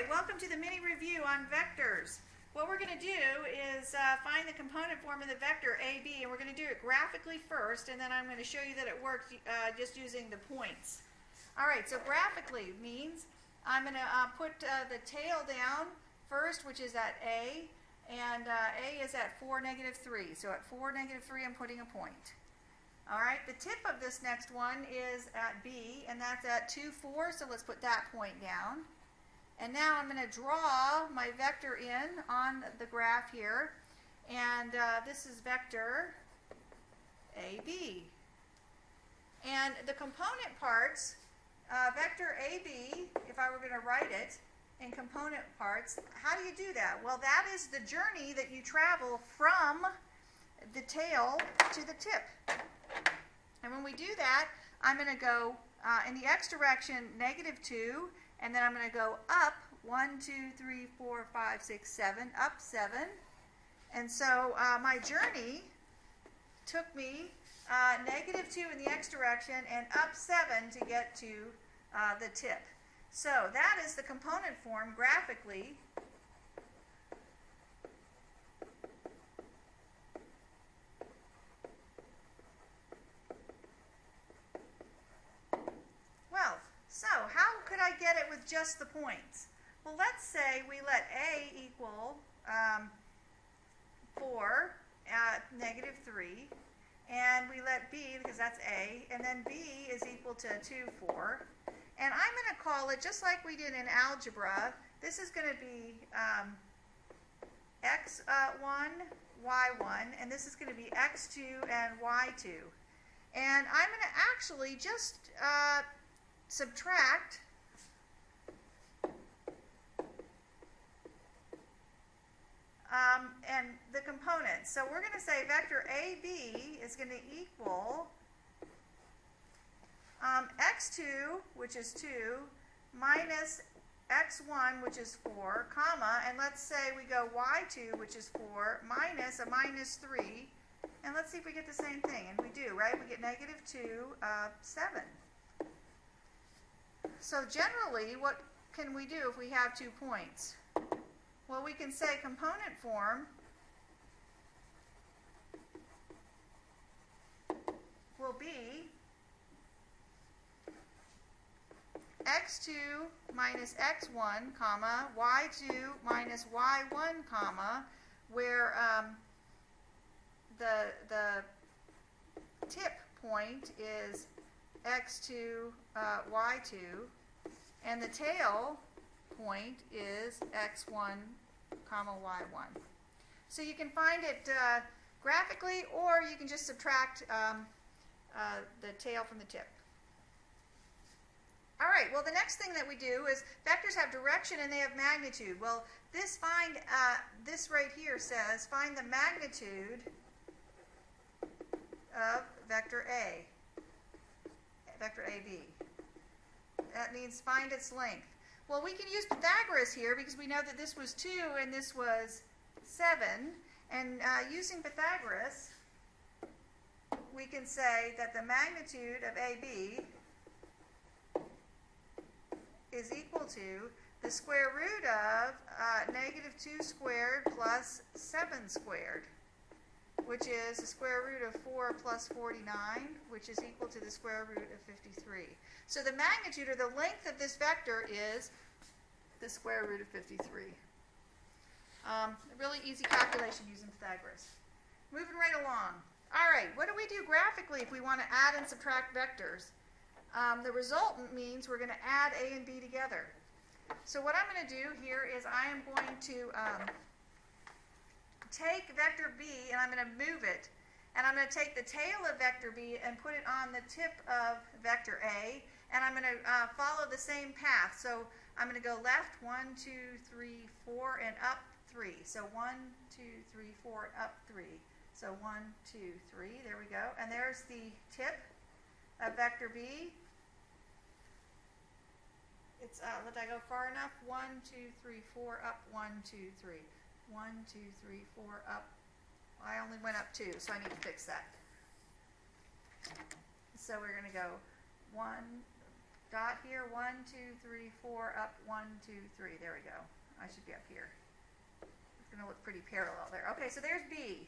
right, welcome to the mini review on vectors. What we're going to do is find the component form of the vector AB, and we're going to do it graphically first, and then I'm going to show you that it works just using the points. All right, so graphically means I'm going to put the tail down first, which is at A, and A is at 4, -3. So at 4, -3, I'm putting a point. All right, the tip of this next one is at B, and that's at 2, 4, so let's put that point down. And now I'm going to draw my vector in on the graph here, and this is vector AB. And the component parts, vector AB, if I were going to write it in component parts, how do you do that? Well, that is the journey that you travel from the tail to the tip. And when we do that, I'm going to go in the x direction, -2, and then I'm going to go up 1, 2, 3, 4, 5, 6, 7, up 7. And so my journey took me -2 in the x direction and up 7 to get to the tip. So that is the component form graphically. So how could I get it with just the points? Well, let's say we let A equal 4 at -3, and we let B, because that's A, and then B is equal to 2, 4. And I'm going to call it, just like we did in algebra, this is going to be x1, y1, and this is going to be x2 and y2. And I'm going to actually just subtract and the components. So we're going to say vector AB is going to equal x2, which is 2, minus x1, which is 4, comma, and let's say we go y2, which is 4, minus a -3, and let's see if we get the same thing. And we do, right? We get -2, 7. So generally, what can we do if we have 2 points? Well, we can say component form will be x2 minus x1, comma, y2 minus y1, comma, where the tip point is x2, y2, and the tail point is x1, comma, y1. So you can find it graphically, or you can just subtract the tail from the tip. All right, well, the next thing that we do is vectors have direction and they have magnitude. Well, this right here says find the magnitude of vector A. Vector AB. That means find its length. Well, we can use Pythagoras here because we know that this was 2 and this was 7. And using Pythagoras, we can say that the magnitude of AB is equal to the square root of -2 squared plus 7 squared, which is the square root of 4 plus 49, which is equal to the square root of 53. So the magnitude, or the length of this vector, is the square root of 53. A really easy calculation using Pythagoras. Moving right along. All right, what do we do graphically if we want to add and subtract vectors? The resultant means we're going to add A and B together. So what I'm going to do here is I am going to take vector B and I'm going to move it. And I'm going to take the tail of vector B and put it on the tip of vector A. And I'm going to follow the same path. So I'm going to go left, 1, 2, 3, 4, and up 3. So 1, 2, 3, 4, and up 3. So 1, 2, 3. There we go. And there's the tip of vector B. It's, let I go far enough? 1, 2, 3, 4, up, 1, 2, 3. 1, 2, 3, 4, up. I only went up 2, so I need to fix that. So we're going to go 1, dot here, 1, 2, 3, 4, up, 1, 2, 3. There we go. I should be up here. It's going to look pretty parallel there. Okay, so there's B.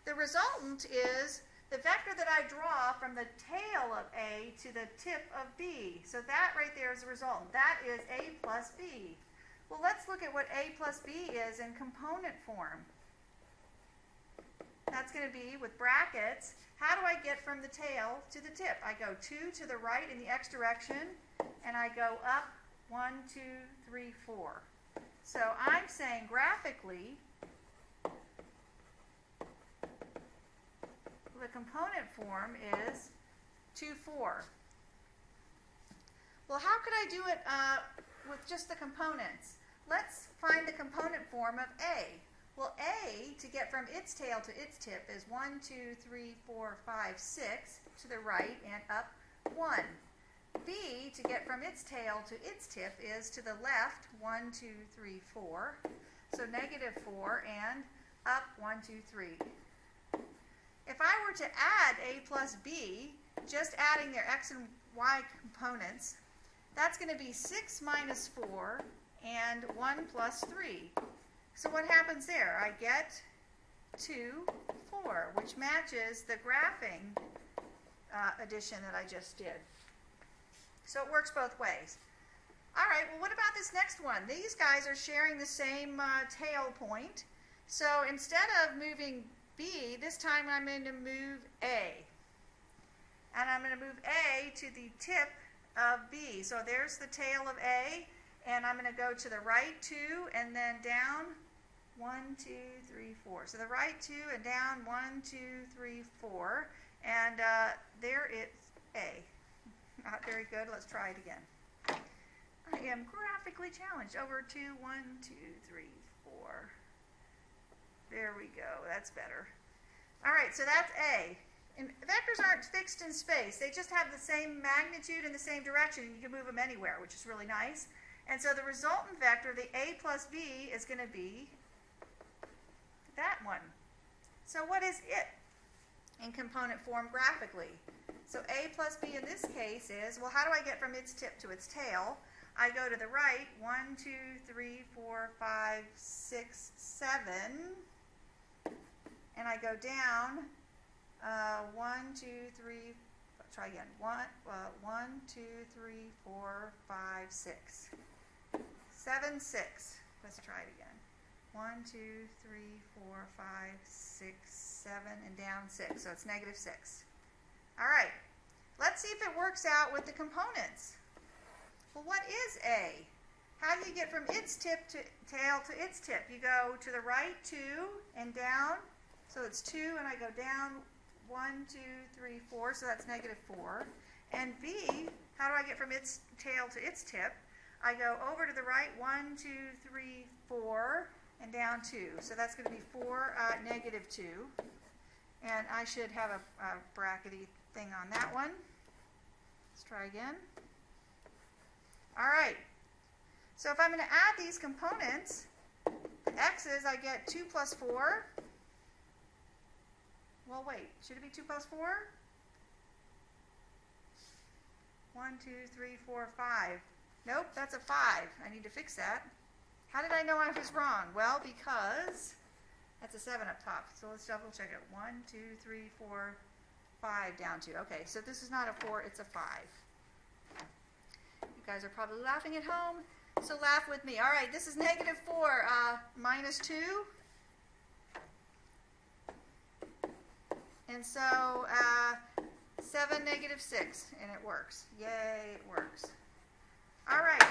The resultant is the vector that I draw from the tail of A to the tip of B. So that right there is the resultant. That is A plus B. Well, let's look at what A plus B is in component form. That's going to be with brackets. How do I get from the tail to the tip? I go 2 to the right in the x direction, and I go up 1, 2, 3, 4. So I'm saying graphically, the component form is 2, 4. Well, how could I do it with just the components? Let's find the component form of A. Well, A, to get from its tail to its tip, is 1, 2, 3, 4, 5, 6 to the right and up 1. B, to get from its tail to its tip, is to the left 1, 2, 3, 4. So negative 4 and up 1, 2, 3. If I were to add A plus B, just adding their x and y components, that's going to be 6 minus 4 and 1 plus 3. So what happens there? I get 2, 4, which matches the graphing addition that I just did. So it works both ways. All right, well, what about this next one? These guys are sharing the same tail point. So instead of moving B, this time I'm going to move A. And I'm going to move A to the tip of B. So there's the tail of A, and I'm going to go to the right 2 and then down 1, 2, 3, 4. So the right 2 and down 1, 2, 3, 4. And there it's A. Not very good. Let's try it again. I am graphically challenged. Over 2, 1, 2, 3, 4. There we go. That's better. All right, so that's A. And vectors aren't fixed in space. They just have the same magnitude and the same direction. You can move them anywhere, which is really nice. And so the resultant vector, the A plus B, is going to be that one. So what is it in component form graphically? So A plus B in this case is, well, how do I get from its tip to its tail? I go to the right, 1, 2, 3, 4, 5, 6, 7. And I go down 1, 2, 3, try again. 1, 2, 3, 4, 5, 6. 7, 6. Let's try it again. 1, 2, 3, 4, 5, 6, 7, and down 6. So it's negative 6. All right. Let's see if it works out with the components. Well, what is A? How do you get from its tip to tail to its tip? You go to the right 2 and down. So it's 2, and I go down 1, 2, 3, 4. So that's negative 4. And B, how do I get from its tail to its tip? I go over to the right 1, 2, 3, 4, and down 2. So that's going to be 4, negative 2. And I should have a brackety thing on that one. Let's try again. All right. So if I'm going to add these components, the x's, I get 2 plus 4. Well, wait. Should it be 2 plus 4? 1, 2, 3, 4, 5. Nope, that's a 5. I need to fix that. How did I know I was wrong? Well, because that's a 7 up top. So let's double check it. 1, 2, 3, 4, 5 down 2. Okay, so this is not a 4, it's a 5. You guys are probably laughing at home, so laugh with me. All right, this is negative 4 minus 2. And so 7, negative 6, and it works. Yay, it works. All right,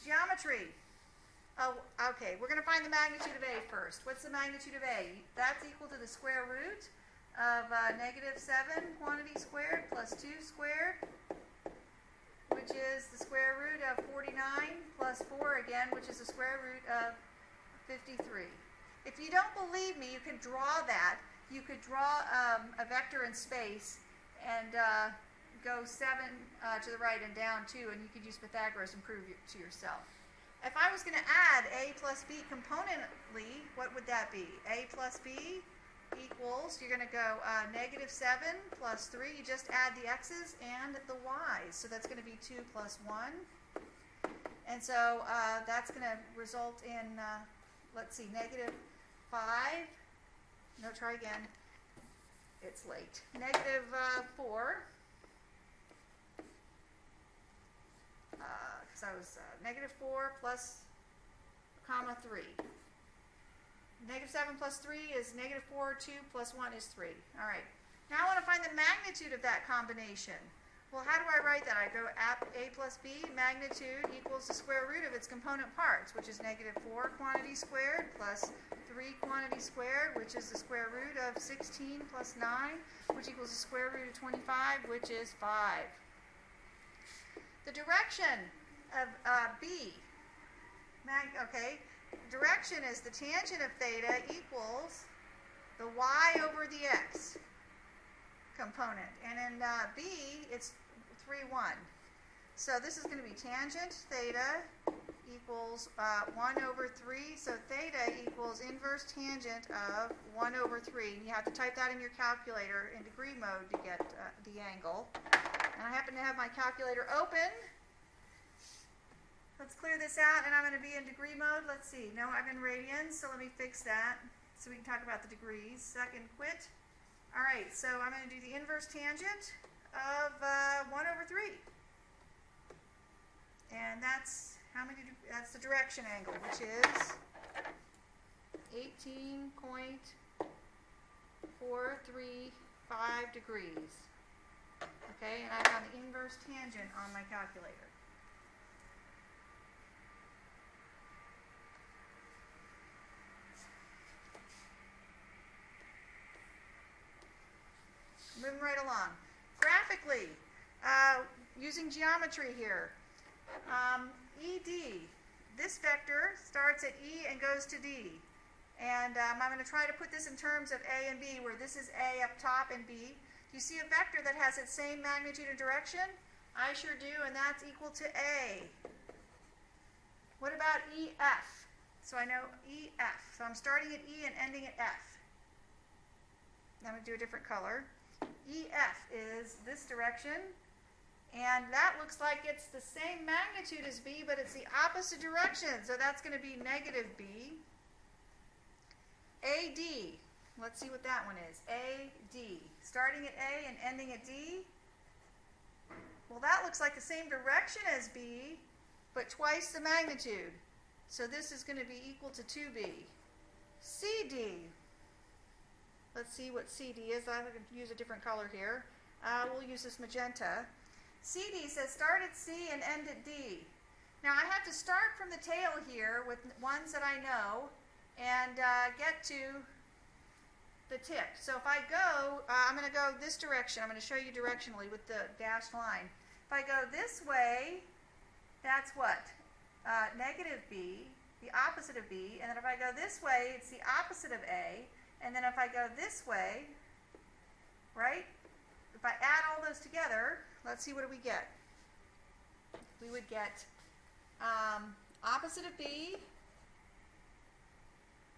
geometry. Oh, okay, we're going to find the magnitude of A first. What's the magnitude of A? That's equal to the square root of negative 7 quantity squared plus 2 squared, which is the square root of 49 plus 4 again, which is the square root of 53. If you don't believe me, you can draw that. You could draw a vector in space and go 7 to the right and down 2, and you could use Pythagoras and prove it to yourself. If I was going to add A plus B componently, what would that be? A plus B equals, you're going to go -7 plus 3. You just add the x's and the y's. So that's going to be 2 plus 1. And so that's going to result in, let's see, -5. No, try again. It's late. -4. Because I was -4 plus comma 3. -7 plus 3 is -4, 2 plus 1 is 3. All right. Now I want to find the magnitude of that combination. Well, how do I write that? I go a plus b, magnitude equals the square root of its component parts, which is -4 quantity squared plus 3 quantity squared, which is the square root of 16 plus 9, which equals the square root of 25, which is 5. The direction of b, direction is the tangent of theta equals the y over the x component. And in b, it's 3, 1. So this is going to be tangent theta equals 1 over 3. So theta equals inverse tangent of 1 over 3. And you have to type that in your calculator in degree mode to get the angle. And I happen to have my calculator open. Let's clear this out, and I'm going to be in degree mode. Let's see. No, I'm in radians, so let me fix that so we can talk about the degrees. Second, quit. All right, so I'm going to do the inverse tangent of 1 over 3. And that's how many? That's the direction angle, which is 18.435 degrees. Okay, and I found the inverse tangent on my calculator. Moving right along. Graphically, using geometry here, ED, this vector starts at E and goes to D. And I'm going to try to put this in terms of A and B, where this is A up top and B. Do you see a vector that has its same magnitude and direction? I sure do, and that's equal to A. What about EF? So I know EF. So I'm starting at E and ending at F. I'm going to do a different color. EF is this direction, and that looks like it's the same magnitude as B, but it's the opposite direction, so that's going to be -B. AD, let's see what that one is. AD, starting at A and ending at D. Well, that looks like the same direction as B, but twice the magnitude, so this is going to be equal to 2B. CD, let's see what CD is. I'm going to use a different color here. We'll use this magenta. CD says start at C and end at D. Now I have to start from the tail here with ones that I know and get to the tip. So if I go, I'm going to go this direction. I'm going to show you directionally with the dashed line. If I go this way, that's what? -B, the opposite of B. And then if I go this way, it's the opposite of A. And then if I go this way, right, if I add all those together, let's see, what do we get? We would get opposite of B,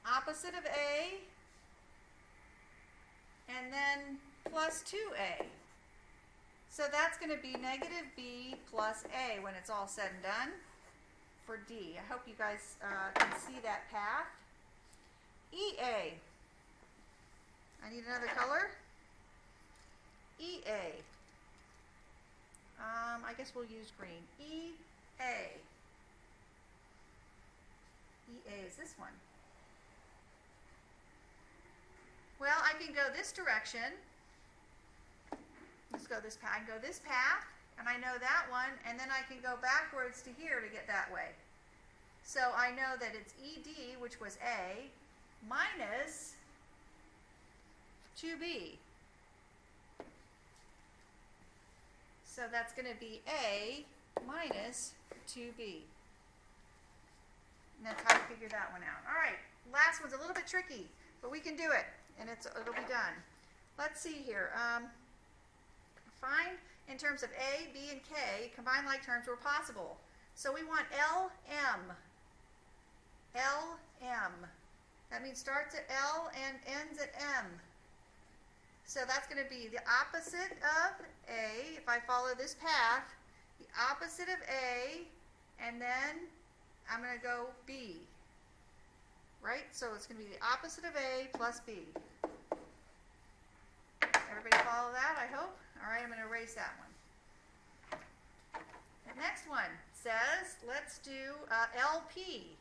opposite of A, and then plus 2A. So that's going to be -B plus A when it's all said and done for D. I hope you guys can see that path. EA. I need another color. EA. I guess we'll use green. EA. EA is this one. Well, I can go this direction. Let's go this path. I can go this path, and I know that one, and then I can go backwards to here to get that way. So I know that it's ED, which was A, minus 2B. So that's going to be A minus 2B. And that's how to figure that one out. All right, last one's a little bit tricky, but we can do it, and it'll be done. Let's see here. Find in terms of A, B, and K, combine like terms where possible. So we want LM. LM. That That means starts at L and ends at M. So that's going to be the opposite of A. If I follow this path, the opposite of A, and then I'm going to go B. Right? So it's going to be the opposite of A plus B. Everybody follow that, I hope? All right, I'm going to erase that one. The next one says, let's do LP.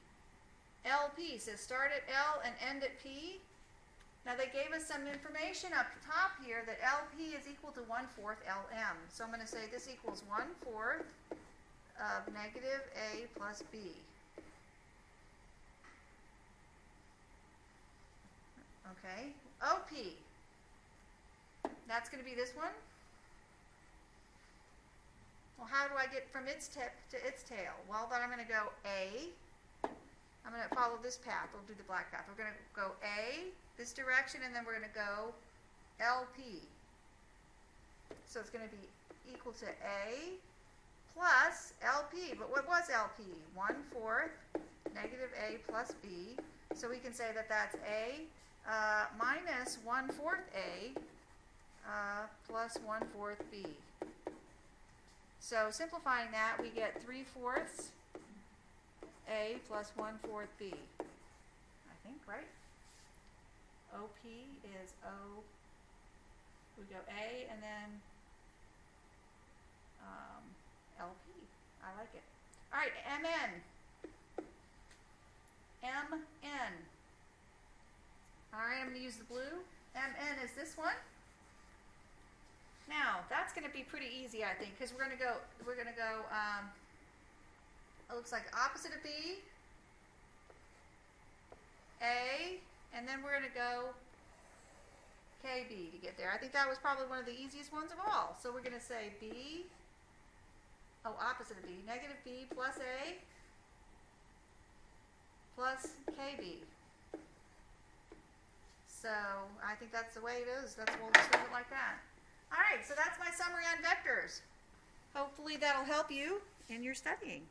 LP says start at L and end at P. Now they gave us some information up top here that LP is equal to 1/4 LM. So I'm going to say this equals 1/4 of negative A plus B. Okay, OP. That's going to be this one. Well, how do I get from its tip to its tail? Well, then I'm going to go A. I'm going to follow this path. We'll do the black path. We're going to go A, this direction, and then we're going to go LP. So it's going to be equal to A plus LP. But what was LP? 1/4 negative A plus B. So we can say that that's A minus 1/4 A plus 1/4 B. So simplifying that, we get 3/4 A plus 1/4 B. I think, right? OP is O. We go A and then LP. I like it. All right, MN. MN. All right, I'm going to use the blue. MN is this one. Now that's going to be pretty easy, I think, because we're going to go. It looks like opposite of B, A, and then we're going to go KB to get there. I think that was probably one of the easiest ones of all. So we're going to say B, opposite of B, negative B plus A plus KB. So I think that's the way it is. We'll just leave it like that. All right, so that's my summary on vectors. Hopefully that'll help you in your studying.